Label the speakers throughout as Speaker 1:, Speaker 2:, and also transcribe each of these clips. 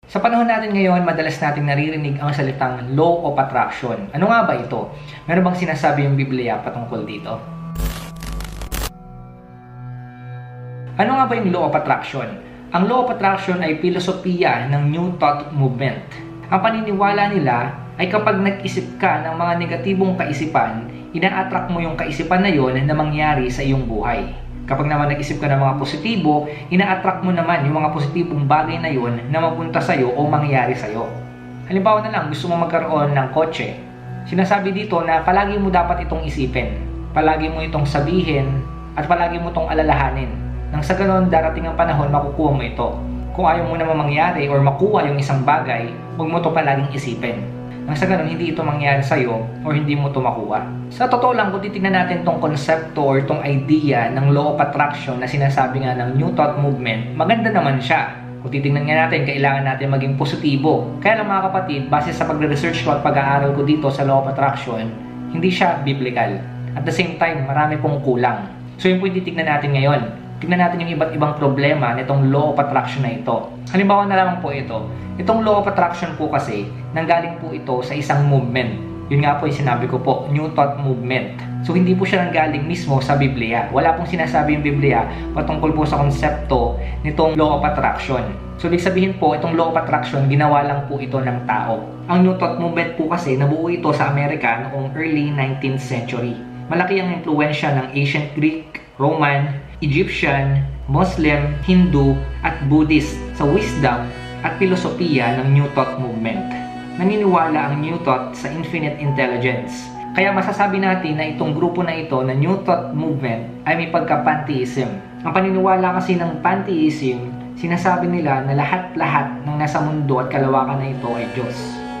Speaker 1: Sa panahon natin ngayon, madalas nating naririnig ang salitang law of attraction. Ano nga ba ito? Meron bang sinasabi yung Biblia patungkol dito? Ano nga ba yung law of attraction? Ang law of attraction ay filosofiya ng New Thought Movement. Ang paniniwala nila ay kapag nag-isip ka ng mga negatibong kaisipan, ina-attract mo yung kaisipan na yon na mangyari sa iyong buhay. Kapag naman nag-isip ka ng mga positibo, ina-attract mo naman yung mga positibong bagay na yon na mapunta sa'yo o mangyari sa'yo. Halimbawa na lang, gusto mo magkaroon ng kotse. Sinasabi dito na palagi mo dapat itong isipin, palagi mo itong sabihin, at palagi mo itong alalahanin. Nang sa ganon, darating ang panahon, makukuha mo ito. Kung ayaw mo naman mangyari or makuha yung isang bagay, huwag mo ito palaging isipin. Nang sa ganun, hindi ito mangyari sa'yo o hindi mo ito makuha. Sa totoo lang, kung titignan natin itong konsepto or itong idea ng law of attraction na sinasabi nga ng New Thought Movement, maganda naman siya. Kung titignan nga natin, kailangan natin maging positibo. Kaya lang mga kapatid, base sa pagre-research ko at pag-aaral ko dito sa law of attraction, hindi siya biblical. At the same time, marami pong kulang. So yun po yung titignan natin ngayon. Tignan natin yung iba't ibang problema nitong law of attraction na ito. Halimbawa na lamang po ito. Itong law of attraction po kasi, nanggaling po ito sa isang movement. Yun nga po yung sinabi ko po, New Thought Movement. So hindi po siya nanggaling mismo sa Biblia. Wala pong sinasabi yung Biblia patungkol po sa konsepto nitong law of attraction. So ibig sabihin po, itong law of attraction, ginawa lang po ito ng tao. Ang New Thought Movement po kasi, nabuo ito sa Amerika noong early 19th century. Malaki ang impluensya ng ancient Greek, Roman, Egyptian, Muslim, Hindu, at Buddhist sa wisdom at filosofiya ng New Thought Movement. Naniniwala ang New Thought sa infinite intelligence. Kaya masasabi natin na itong grupo na ito na New Thought Movement ay may pagka-pantheism. Ang paniniwala kasi ng pantheism, sinasabi nila na lahat-lahat ng nasa mundo at kalawakan na ito ay Diyos.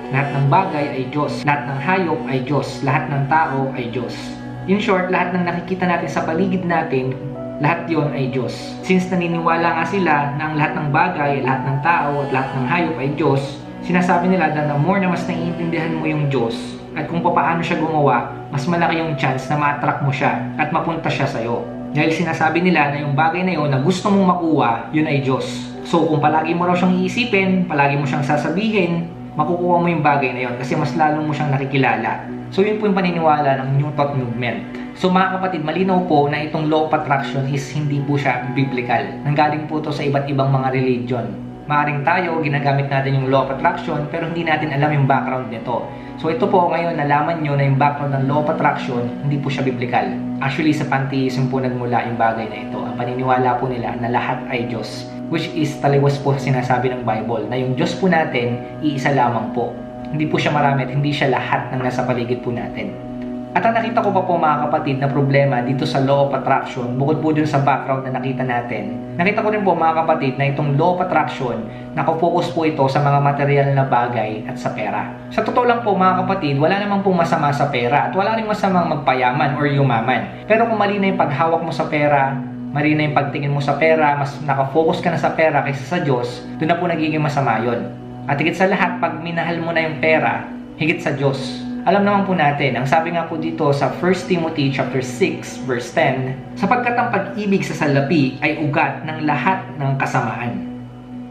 Speaker 1: Lahat ng bagay ay Diyos, lahat ng hayop ay Diyos, lahat ng tao ay Diyos. In short, lahat ng nakikita natin sa paligid natin, lahat yon ay Diyos. Since naniniwala nga sila na ang lahat ng bagay, lahat ng tao at lahat ng hayop ay Diyos, sinasabi nila na the more na mas naiintindihan mo yung Diyos at kung paano siya gumawa, mas malaki yung chance na ma-attract mo siya at mapunta siya sa'yo. Dahil sinasabi nila na yung bagay na yon na gusto mong makuha, yun ay Diyos. So kung palagi mo raw siyang iisipin, palagi mo siyang sasabihin, makukuha mo yung bagay na yon kasi mas lalo mo siyang nakikilala. So yun po yung paniniwala ng New Thought Movement. So mga kapatid, malinaw po na itong law of attraction is hindi po siya biblical. Nanggaling po ito sa iba't ibang mga religion. Maaring tayo, ginagamit natin yung law of attraction pero hindi natin alam yung background nito. So ito po ngayon, nalaman nyo na yung background ng law of attraction, hindi po siya biblical. Actually, sa pantheism po nagmula yung bagay na ito. Ang paniniwala po nila na lahat ay Diyos. Which is taliwas po sa sinasabi ng Bible na yung Diyos po natin, iisa lamang po. Hindi po siya marami at hindi siya lahat ng nasa paligid po natin. At ang nakita ko pa po mga kapatid na problema dito sa law of attraction, bukod po dun sa background na nakita natin, nakita ko rin po mga kapatid na itong law of attraction, nakafocus po ito sa mga material na bagay at sa pera. Sa totoo lang po mga kapatid, wala namang pong masama sa pera at wala rin masamang magpayaman or yumaman. Pero kung mali na yung paghawak mo sa pera, mali na yung pagtingin mo sa pera, mas nakafocus ka na sa pera kaysa sa Diyos, doon na po nagiging masama yun. At higit sa lahat, pag minahal mo na yung pera, higit sa Diyos. Alam naman po natin, ang sabi nga po dito sa 1 Timothy chapter 6 verse 10, sapagkat ang pag-ibig sa salapi ay ugat ng lahat ng kasamaan.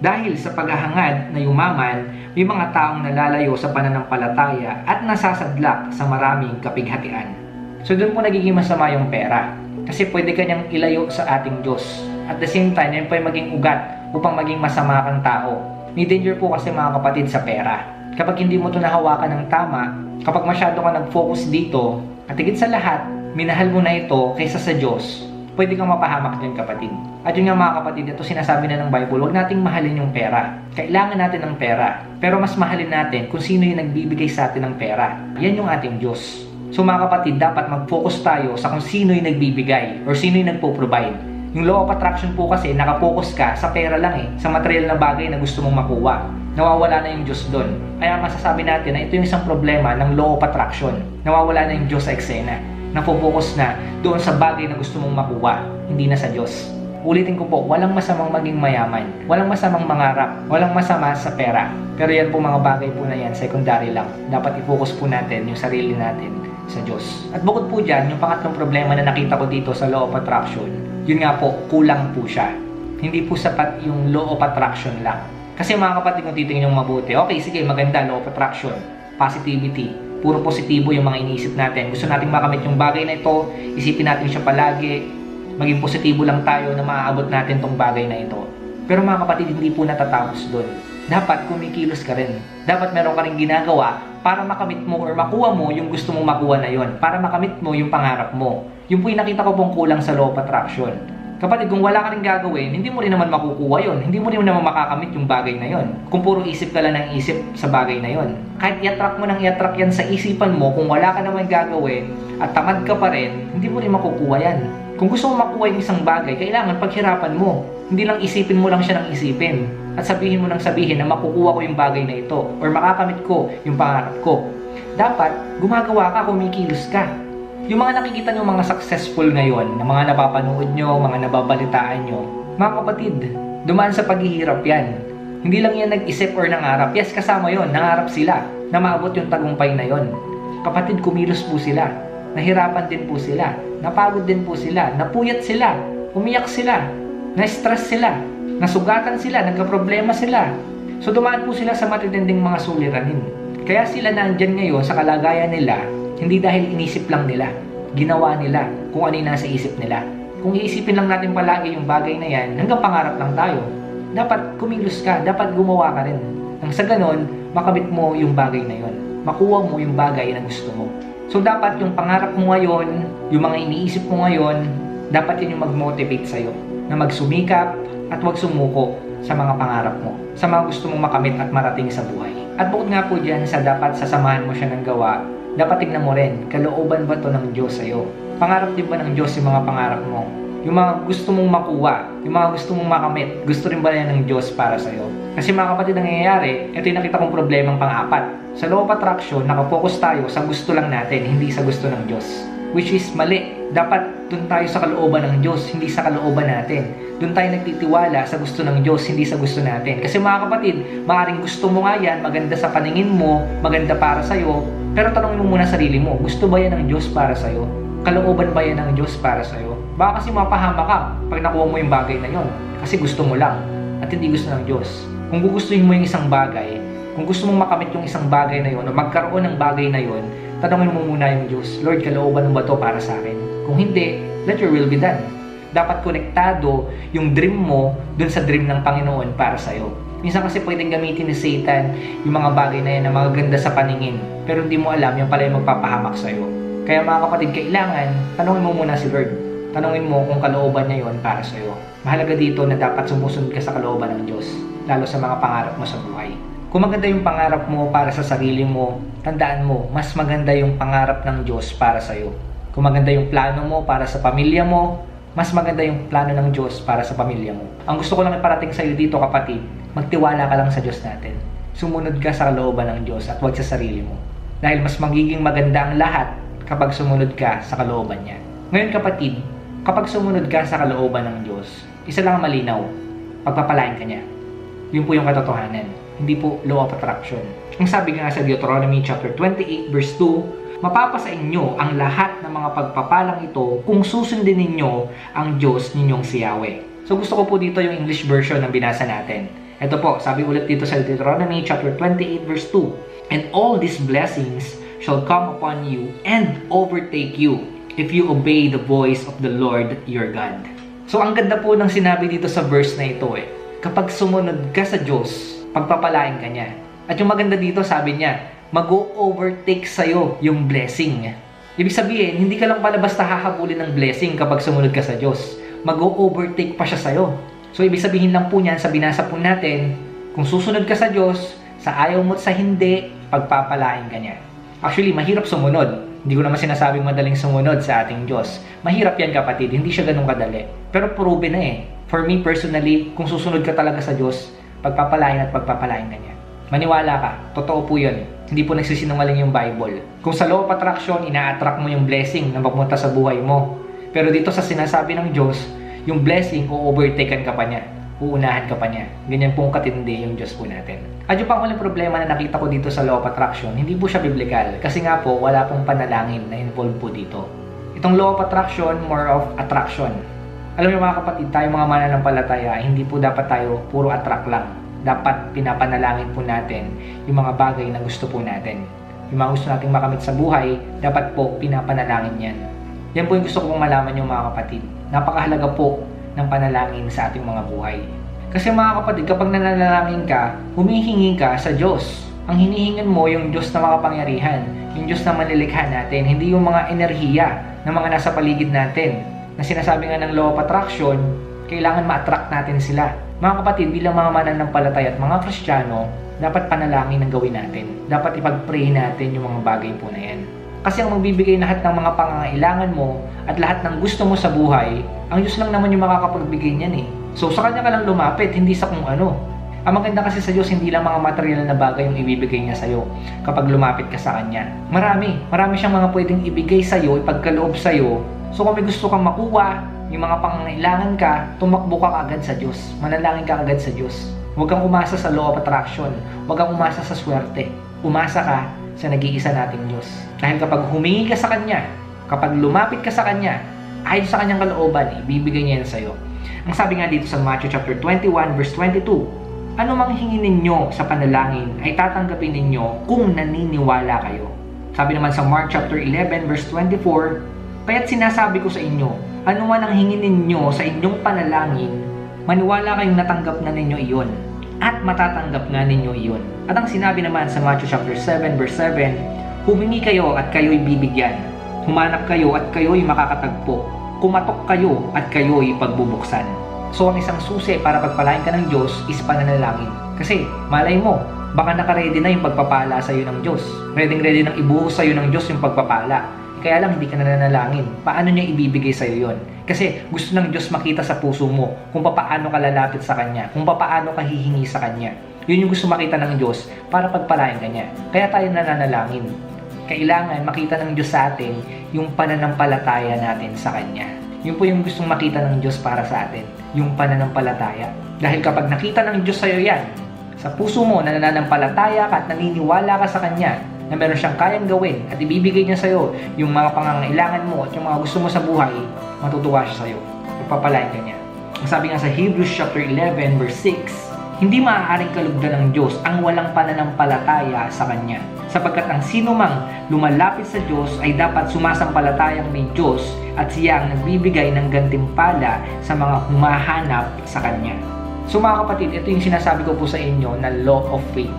Speaker 1: Dahil sa paghahangad na yumaman, may mga taong nalalayo sa pananampalataya at nasasadlak sa maraming kapighatian. So doon po nagiging masama yung pera. Kasi pwede kanyang ilayo sa ating Diyos. At the same time, yan po ay maging ugat upang maging masama kang tao. May danger po kasi mga kapatid sa pera. Kapag hindi mo ito nahawakan ng tama, kapag masyado ka nag-focus dito, at higit sa lahat, minahal mo na ito kaysa sa Diyos, pwede kang mapahamak dyan kapatid. At yun nga mga kapatid, ito sinasabi na ng Bible, huwag nating mahalin yung pera. Kailangan natin ng pera. Pero mas mahalin natin kung sino yung nagbibigay sa atin ng pera. Yan yung ating Diyos. So mga kapatid, dapat mag-focus tayo sa kung sino yung nagbibigay or sino yung nagpo-provide. Yung law of attraction po kasi, nakapokus ka sa pera lang sa material na bagay na gusto mong makuha. Nawawala na yung Diyos doon. Kaya masasabi natin na ito yung isang problema ng law of attraction. Nawawala na yung Diyos sa eksena. Napopokus na doon sa bagay na gusto mong makuha, hindi na sa Diyos. Ulitin ko po, walang masamang maging mayaman. Walang masamang mangarap. Walang masama sa pera. Pero yan po mga bagay po na yan, secondary lang. Dapat i-focus po natin yung sarili natin sa Diyos. At bukod po dyan, yung pangatlong problema na nakita ko dito sa law of attraction, yun nga po, kulang po siya. Hindi po sapat yung law of attraction lang. Kasi mga kapatid, kung titingnan yung mabuti, okay, sige, maganda, law of attraction, positivity, puro positibo yung mga iniisip natin. Gusto nating makamit yung bagay na ito, isipin natin siya palagi, maging positibo lang tayo na maaabot natin tong bagay na ito. Pero mga kapatid, hindi po natatapos doon. Dapat kumikilos ka rin. Dapat meron ka rin ginagawa para makamit mo or makuha mo yung gusto mong makuha na yon. Para makamit mo yung pangarap mo. Yung po yung nakita ko pong kulang sa law of attraction. Kapatid, kung wala ka rin gagawin, hindi mo rin naman makukuha yon. Hindi mo rin naman makakamit yung bagay na yon. Kung puro isip ka lang ng isip sa bagay na yon. Kahit i-attract mo ng i-attract yan sa isipan mo, kung wala ka naman gagawin at tamad ka pa rin, hindi mo rin makukuha yan. Kung gusto mo makuha yung isang bagay, kailangan paghirapan mo. Hindi lang isipin mo lang siya ng isipin. At sabihin mo ng sabihin na makukuha ko yung bagay na ito or makakamit ko yung pangarap ko. Dapat, gumagawa ka, kumikilos ka. Yung mga nakikita nyo mga successful ngayon, na mga napapanood nyo, mga nababalitaan nyo, mga kapatid, dumaan sa paghihirap yan. Hindi lang yan nag-isip or nangarap. Yes, kasama yon, nangarap sila na maabot yung tagumpay na yon. Kapatid, kumilos po sila. Nahirapan din po sila. Napagod din po sila. Napuyat sila. Umiyak sila. Na-stress sila. Nasugatan sila. Nagka-problema sila. So dumaan po sila sa matitinding mga suliranin. Kaya sila nandyan ngayon sa kalagayan nila, hindi dahil inisip lang nila. Ginawa nila kung ano yung nasa isip nila. Kung iisipin lang natin palagi yung bagay na yan, hanggang pangarap lang tayo. Dapat kumilos ka, dapat gumawa ka rin. Nang sa ganon, makamit mo yung bagay na yon. Makuha mo yung bagay na gusto mo. So dapat yung pangarap mo ngayon, yung mga iniisip mo ngayon, dapat yun yung mag-motivate sa'yo. Na magsumikap at huwag sumuko sa mga pangarap mo. Sa mga gusto mong makamit at marating sa buhay. At bukod nga po dyan sa dapat sasamahan mo siya ng gawa, dapat tignan mo rin, kalooban ba to ng Diyos sa'yo? Pangarap din ba ng Diyos yung mga pangarap mo? Yung mga gusto mong makuha, yung mga gusto mong makamit, gusto rin ba yan ng Diyos para sa'yo? Kasi mga kapatid, ang nangyayari, ito yung nakita kong problemang pang-apat. Sa law of attraction, nakafocus tayo sa gusto lang natin, hindi sa gusto ng Diyos. Which is mali. Dapat dun tayo sa kalooban ng Diyos, hindi sa kalooban natin. Dun tayo nagtitiwala sa gusto ng Diyos, hindi sa gusto natin. Kasi mga kapatid, maaaring gusto mo nga yan, maganda sa paningin mo, maganda para sa'yo, pero tanongin mo muna sarili mo, gusto ba yan ng Diyos para sa'yo? Kalooban ba yan ng Diyos para sa'yo? Baka kasi mapahama ka pag nakuha mo yung bagay na yon. Kasi gusto mo lang at hindi gusto ng Diyos. Kung gugustuhin mo yung isang bagay, kung gusto mong makamit yung isang bagay na yon o magkaroon ng bagay na yon, tanongin mo muna yung Diyos, Lord, kalooban mo ba to para sa akin? Kung hindi, let your will be done. Dapat konektado yung dream mo dun sa dream ng Panginoon para sa'yo. Minsan kasi pwedeng gamitin ni Satan yung mga bagay na yan na magaganda sa paningin, pero hindi mo alam yung pala yung magpapahamak sa'yo. Kaya mga kapatid, kailangan tanongin mo muna si Lord. Tanongin mo kung kalooban niya yon para sa'yo. Mahalaga dito na dapat sumusunod ka sa kalooban ng Diyos, lalo sa mga pangarap mo sa buhay. Kung maganda yung pangarap mo para sa sarili mo, tandaan mo, mas maganda yung pangarap ng Diyos para sa'yo. Kung maganda yung plano mo para sa pamilya mo, mas maganda yung plano ng Diyos para sa pamilya mo. Ang gusto ko lang iparating sa'yo dito, kapatid, magtiwala ka lang sa Diyos natin. Sumunod ka sa kalooban ng Diyos at huwag sa sarili mo. Dahil mas magiging maganda ang lahat kapag sumunod ka sa kalooban niya. Ngayon kapatid, kapag sumunod ka sa kalooban ng Diyos, isa lang ang malinaw, pagpapalain ka niya. Yun po yung katotohanan. Hindi po law of attraction. Ang sabi nga sa Deuteronomy chapter 28 verse 2, mapapasa inyo ang lahat ng mga pagpapalang ito kung susundin ninyo ang Diyos ninyong si Yahweh. So gusto ko po dito yung English version ng binasa natin. Ito po, sabi ulit dito sa Deuteronomy chapter 28 verse 2, and all these blessings shall come upon you and overtake you if you obey the voice of the Lord your God. So ang ganda po ng sinabi dito sa verse na ito kapag sumunod ka sa Diyos, pagpapalain ka niya. At yung maganda dito, sabi niya, mag-o-overtake sa'yo yung blessing. Ibig sabihin, hindi ka lang pala basta hahabulin ng blessing kapag sumunod ka sa Diyos. Mag-o-overtake pa siya sa'yo. So ibig sabihin lang po niyan, sa binasa po natin, kung susunod ka sa Diyos, sa ayaw mo at sa hindi, pagpapalain ka niya. Actually, mahirap sumunod. Hindi ko naman sinasabing madaling sumunod sa ating Diyos. Mahirap yan kapatid, hindi siya ganun kadali. Pero proven na For me personally, kung susunod ka talaga sa Diyos, pagpapalain at pagpapalain ka niya. Maniwala ka, totoo po yun. Hindi po nagsisinungaling yung Bible. Kung sa law of attraction, ina-attract mo yung blessing na magpunta sa buhay mo. Pero dito sa sinasabi ng Diyos, yung blessing, o-overtaken ka pa niya. Uunahan ka pa niya. Ganyan pong katindi yung Diyos po natin. At yung panghuling problema na nakita ko dito sa law of attraction, hindi po siya biblical. Kasi nga po, wala pong panalangin na involved po dito. Itong law of attraction, more of attraction. Alam niyo mga kapatid, tayo mga mananampalataya, hindi po dapat tayo puro attract lang. dapat pinapanalangin po natin yung mga bagay na gusto po natin. Yung mga gusto nating makamit sa buhay, dapat po pinapanalangin yan. Yan po yung gusto ko pong malaman yung mga kapatid. Napakahalaga po ng panalangin sa ating mga buhay. Kasi mga kapatid, kapag nananalangin ka, humihingi ka sa Diyos. Ang hinihingan mo yung Diyos na makapangyarihan, yung Diyos na manilikha natin, hindi yung mga enerhiya ng mga nasa paligid natin. Na sinasabi nga ng law of attraction, kailangan ma-attract natin sila. Mga kapatid, bilang mga mananampalataya at mga Kristiyano, dapat panalangin ang gawin natin. Dapat ipag-pray natin yung mga bagay po na yan. Kasi ang magbibigay lahat ng mga pangangailangan mo at lahat ng gusto mo sa buhay, ang Diyos lang naman yung makakapagbigay niyan eh. So sa Kanya ka lang lumapit, hindi sa kung ano. Ang maganda kasi sa Diyos, hindi lang mga material na bagay yung ibibigay niya sa'yo kapag lumapit ka sa Kanya. Marami siyang mga pwedeng ibigay sa'yo, ipagkaloob sa'yo. So kung may gusto kang makuha, yung mga pangangailangan ka, tumakbo ka agad sa Diyos. Manalangin ka agad sa Diyos. Huwag kang umasa sa law of attraction. Huwag kang umasa sa swerte. Umasa ka sa nag-iisa nating Diyos. Dahil kapag humingi ka sa Kanya, kapag lumapit ka sa Kanya, ayon sa Kanyang kalooban, ibibigay niya yan sa'yo. Ang sabi nga dito sa Matthew chapter 21 verse 22, ano mang hingin ninyo sa panalangin ay tatanggapin ninyo kung naniniwala kayo. Sabi naman sa Mark chapter 11 verse 24, kaya't sinasabi ko sa inyo, ano man ang hingin ninyo sa inyong panalangin, maniwala kayong natanggap na ninyo iyon at matatanggap nga ninyo iyon. At ang sinabi naman sa Matthew chapter 7 verse 7, humingi kayo at kayo'y bibigyan. Humanap kayo at kayo'y makakatagpo. Kumatok kayo at kayo'y pagbubuksan. So ang isang susi para pagpalain ka ng Diyos is pananalangin. Kasi malay mo, baka nakaredy na yung pagpapala sa iyo ng Diyos. Ready nang ibuhos sa iyo ng Diyos yung pagpapala. Kaya lang hindi ka nananalangin. Paano niya ibibigay sa iyo yon? Kasi gusto ng Diyos makita sa puso mo kung paano ka lalapit sa Kanya, kung paano ka hihingi sa Kanya. Yun yung gusto makita ng Diyos para pagpalain ka niya. Kaya tayo nananalangin. Kailangan makita ng Diyos sa atin yung pananampalataya natin sa Kanya. Yun po yung gustong makita ng Diyos para sa atin, yung pananampalataya. Dahil kapag nakita ng Diyos sa iyo yan, sa puso mo na nananampalataya ka at naniniwala ka sa Kanya, na meron siyang kayang gawin at ibibigay niya sa iyo yung mga pangangailangan mo at yung mga gusto mo sa buhay, matutuwa siya sa iyo. Ipapalain ka niya. Ang sabi nga sa Hebrews chapter 11 verse 6, hindi maaaring kalugdan ng Diyos ang walang pananampalataya sa Kanya. Sapagkat ang sino mang lumalapit sa Diyos ay dapat sumasampalatayang may Diyos at siya ang nagbibigay ng gantimpala sa mga humahanap sa Kanya. So mga kapatid, ito yung sinasabi ko po sa inyo na law of faith.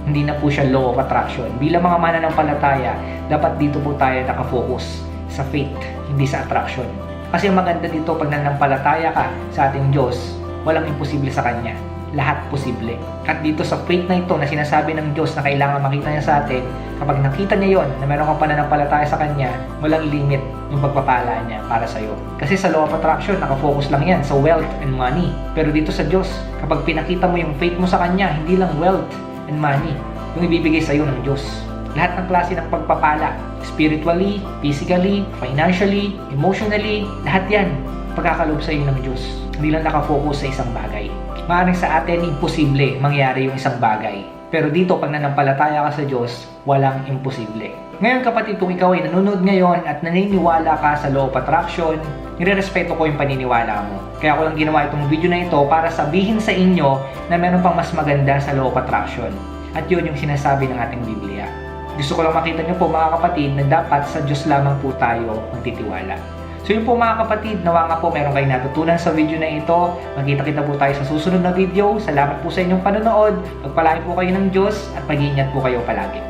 Speaker 1: Hindi na po siya law of attraction. Bilang mga mananampalataya, dapat dito po tayo nakafocus sa faith, hindi sa attraction. Kasi ang maganda dito, pag nananampalataya ka sa ating Diyos, walang imposible sa Kanya. Lahat posible. At dito sa faith na ito na sinasabi ng Diyos na kailangan makita niya sa atin, kapag nakita niya yon na meron kang pananampalataya sa Kanya, walang limit yung pagpapala niya para sa iyo. Kasi sa law of attraction, nakafocus lang yan sa wealth and money. Pero dito sa Diyos, kapag pinakita mo yung faith mo sa Kanya, hindi lang wealth and money yung ibibigay sa iyo ng Diyos. Lahat ng klase ng pagpapala, spiritually, physically, financially, emotionally, lahat yan pagkakaloob sa iyo ng Diyos. Hindi lang nakafocus sa isang bagay. Maaaring sa atin imposible mangyari yung isang bagay. Pero dito, pag nanampalataya ka sa Diyos, walang imposible. Ngayon kapatid, kung ikaw ay nanonood ngayon at naniniwala ka sa law of attraction, nirerespeto ko yung paniniwala mo. Kaya ako lang ginawa itong video na ito para sabihin sa inyo na meron pang mas maganda sa law of attraction. At yun yung sinasabi ng ating Biblia. Gusto ko lang makita nyo po mga kapatid na dapat sa Diyos lamang po tayo magtitiwala. So yun po mga kapatid, nawa nga po meron kayong natutunan sa video na ito. Magkita-kita po tayo sa susunod na video. Salamat po sa inyong panonood. Pagpalain po kayo ng Diyos at mag-iingat po kayo palagi.